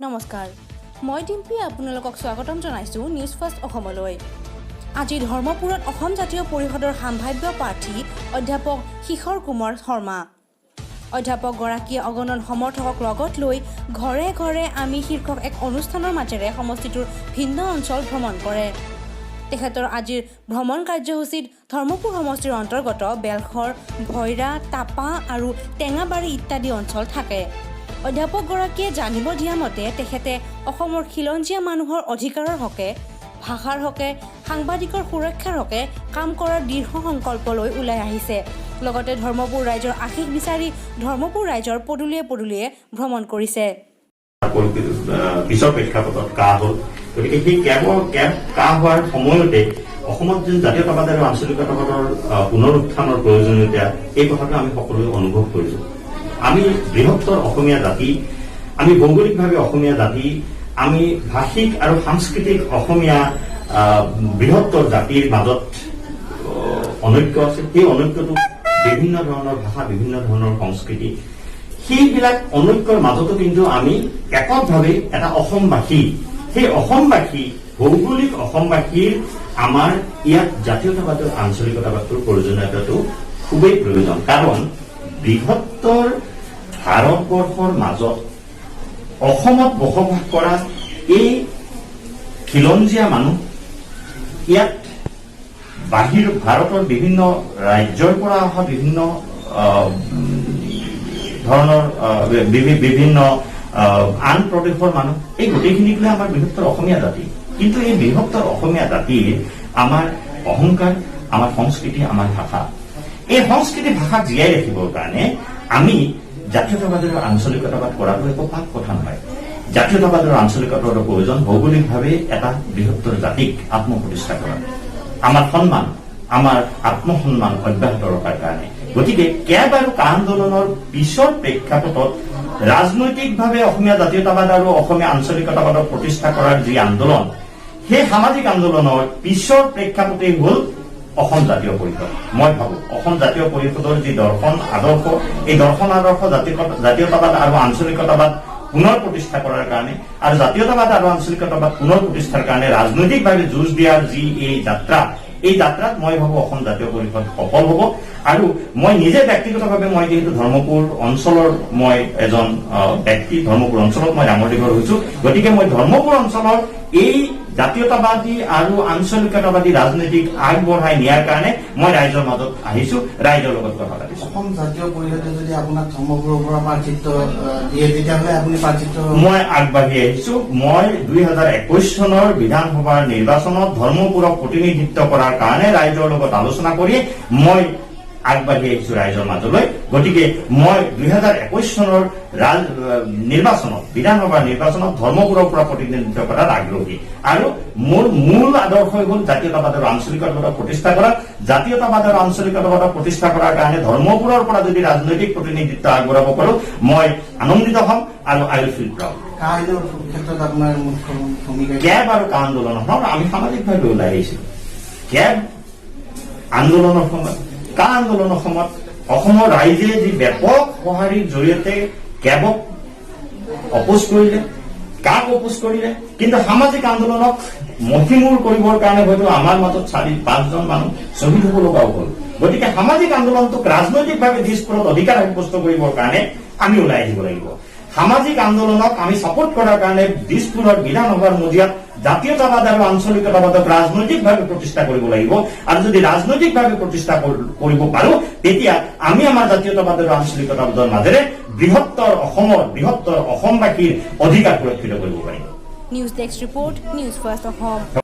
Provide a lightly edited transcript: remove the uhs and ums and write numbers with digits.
নমস্কাৰ মই ডিম্পি আপোনালোকক স্বাগতম জনাইছো নিউজ ফাৰ্ষ্ট অসমলৈ আজি ধৰ্মপুৰত অসম জাতীয় পৰিষদৰ সাম্ভাব্য প্ৰাৰ্থী অধ্যাপক শিখৰ কুমাৰ শৰ্মা অধ্যাপক গৰাকীয়ে অগণন সমৰ্থকক লগত লৈ ঘৰে ঘৰে আমি শীৰ্ষক এক অনুষ্ঠানৰ মাজেৰে সমষ্টিটোৰ ভিন্ন অঞ্চল ভ্ৰমণ কৰে তেখেতৰ আজিৰ ভ্ৰমণ কাৰ্যসূচীত ধৰ্মপুৰ সমষ্টিৰ অন্তৰ্গত বেলখৰ ভৈৰা তাপা আৰু টেঙাবাৰী ইত্যাদি অঞ্চল থাকে অধ্যাপক গৰাকীয়ে জানিব দিয়া মতে তেখেতে অসমৰ খিলঞ্জীয়া মানুহৰ অধিকাৰৰ হকে ভাষাৰ হকে সাংবাদিকৰ সুৰক্ষাৰ হকে কাম কৰাৰ দৃঢ় সংকল্প লৈ ওলাই আহিছে লগতে ধৰ্মপুৰ ৰাইজৰ আশীষ বিচাৰি ধৰ্মপুৰ ৰাইজৰ পদুলিয়ে পদুলিয়ে ভ্ৰমণ কৰিছে পিছৰ প্ৰেক্ষাপটত কাহ হ'ল গতিকে সেই কাহ হোৱাৰ সময়তে অসমত যেন জাতীয়তাবাদ আৰু আঞ্চলিকতাবাদৰ পুনৰুত্থানৰ প্ৰয়োজনীয়তা এই কথাটো আমি সকলোৱে অনুভৱ কৰিছো আমি বৃহত্তৰ অসমীয়া জাতি আমি ভৌগোলিকভাৱে অসমীয়া জাতি আমি ভাষিক আৰু সাংস্কৃতিক অসমীয়া বৃহত্তৰ জাতিৰ মাজত অনৈক্য আছে সেই অনৈক্যটো বিভিন্ন ধৰণৰ ভাষা বিভিন্ন ধৰণৰ সংস্কৃতি সেইবিলাক অনৈক্যৰ মাজতো কিন্তু আমি এককভাৱে এটা অসমবাসী সেই অসমবাসী ভৌগোলিক অসমবাসীৰ আমাৰ ইয়াত জাতীয়তাবাদৰ আঞ্চলিকতাবাদৰ প্ৰয়োজনীয়তাটো খুবেই প্ৰয়োজন কাৰণ বৃহত্তৰ ভাৰতবৰ্ষৰ মাজত অসমত বসবাস কৰা এই খিলঞ্জীয়া মানুহ ইয়াত বাহিৰ ভাৰতৰ বিভিন্ন ৰাজ্যৰ পৰা অহা বিভিন্ন ধৰণৰ বিভিন্ন আন প্ৰদেশৰ মানুহ এই গোটেইখিনিক লৈ আমাৰ বৃহত্তৰ অসমীয়া জাতি কিন্তু এই বৃহত্তৰ অসমীয়া জাতিৰ আমাৰ অহংকাৰ আমাৰ সংস্কৃতি আমাৰ ভাষা এই সংস্কৃতি ভাষা জীয়াই ৰাখিবৰ কাৰণে আমি জাতীয়তাবাদ আৰু আঞ্চলিকতাবাদ কৰাটো একো পাক কথা নহয় জাতীয়তাবাদৰ আঞ্চলিকতাবাদৰ প্ৰয়োজন ভৌগোলিকভাৱে এটা বৃহত্তৰ জাতিক আত্মপ্ৰতিষ্ঠা কৰা আমাৰ সন্মান আমাৰ আত্মসন্মান অব্যাহত ৰখাৰ কাৰণে গতিকে কেইবাৰো আন্দোলনৰ পিছৰ প্ৰেক্ষাপটত ৰাজনৈতিকভাৱে অসমীয়া জাতীয়তাবাদ আৰু অসমীয়া আঞ্চলিকতাবাদক প্ৰতিষ্ঠা কৰাৰ যি আন্দোলন সেই সামাজিক আন্দোলনৰ পিছৰ প্ৰেক্ষাপটেই হ'ল অসম জাতীয় পৰিষদ মই ভাবো অসম জাতীয় পৰিষদৰ যি দৰ্শন আদৰ্শ এই দৰ্শন আদৰ্শ জাতীয়তাবাদ আৰু আঞ্চলিকতাবাদ পুনৰ প্ৰতিষ্ঠা কৰাৰ কাৰণে আৰু জাতীয়তাবাদ আৰু আঞ্চলিকতাবাদ পুনৰ প্ৰতিষ্ঠাৰ কাৰণে ৰাজনৈতিকভাৱে যুঁজ দিয়াৰ যি এই যাত্ৰাত মই ভাবো অসম জাতীয় পৰিষদ সফল হ'ব আৰু মই নিজে ব্যক্তিগতভাৱে মই যিহেতু ধৰ্মপুৰ অঞ্চলৰ মই এজন ব্যক্তি ধৰ্মপুৰ অঞ্চলত মই ডাঙৰ দীঘল হৈছো গতিকে মই ধৰ্মপুৰ অঞ্চলৰ এই জাতীয়তাবাদী আৰু আঞ্চলিকতাবাদী ৰাজনীতিক আগবঢ়াই নিয়াৰ কাৰণে মই ৰাইজৰ মাজত আহিছো ৰাইজৰ লগত কথা পাতিছো অসম জাতীয় পৰিষদে যদি আপোনাক ধৰ্মপুৰৰ পৰা প্ৰাৰ্থিত্ব দিয়ে তেতিয়াহ'লে আপুনি প্ৰাৰ্থিত্ব মই আগবাঢ়ি আহিছো মই 2021 চনৰ বিধানসভাৰ নিৰ্বাচনত ধৰ্মপুৰক প্ৰতিনিধিত্ব কৰাৰ কাৰণে ৰাইজৰ লগত আলোচনা কৰি মই আগবাঢ়ি আহিছো ৰাইজৰ মাজলৈ গতিকে মই 2021 চনৰ নিৰ্বাচনত বিধানসভাৰ নিৰ্বাচনত ধৰ্মপুৰৰ পৰা প্ৰতিনিধিত্ব কৰাৰ আগ্ৰহী আৰু মোৰ মূল আদৰ্শই হ'ল জাতীয়তাবাদ আৰু আঞ্চলিকতাবাদক প্ৰতিষ্ঠা কৰা জাতীয়তাবাদ আৰু আঞ্চলিকতাবাদক প্ৰতিষ্ঠা কৰাৰ কাৰণে ধৰ্মপুৰৰ পৰা যদি ৰাজনৈতিক প্ৰতিনিধিত্ব আগবঢ়াব পাৰো মই আনন্দিত হ'ম আৰু আই উইল ফিল প্ৰাউড ক্ষেত্ৰত আপোনাৰ মুখ্য ভূমিকা কেব আৰু কা আন্দোলনৰ সময়ত আমি সামাজিকভাৱে ওলাই আহিছিলো কেব আন্দোলনৰ সময়ত কা আন্দোলনৰ সময়ত অসমৰ ৰাইজে যি ব্যাপক সঁহাৰিৰ জৰিয়তে কেবক অপোজ কৰিলে কাক অপোজ কৰিলে কিন্তু সামাজিক আন্দোলনক মহিমূৰ কৰিবৰ কাৰণে হয়তো আমাৰ মাজত 4-5জন মানুহ শ্বহীদ হ'ব লগাও হ'ল গতিকে সামাজিক আন্দোলনটোক ৰাজনৈতিকভাৱে দিশপুৰত অধিকাৰ সাব্যস্ত কৰিবৰ কাৰণে আমি ওলাই আহিব লাগিব সামাজিক আন্দোলনক আমি ছাপোৰ্ট কৰাৰ কাৰণে দিশপুৰৰ বিধানসভাৰ মজিয়াত জাতীয়তাবাদ আৰু আঞ্চলিকতাবাদক ৰাজনৈতিকভাৱে প্ৰতিষ্ঠা কৰিব লাগিব আৰু যদি ৰাজনৈতিকভাৱে প্ৰতিষ্ঠা কৰিব পাৰো তেতিয়া আমি আমাৰ জাতীয়তাবাদ আৰু আঞ্চলিকতাবাদৰ মাজেৰে বৃহত্তৰ অসমবাসীৰ অধিকাৰ সুৰক্ষিত কৰিব পাৰিম news desk report news first Assam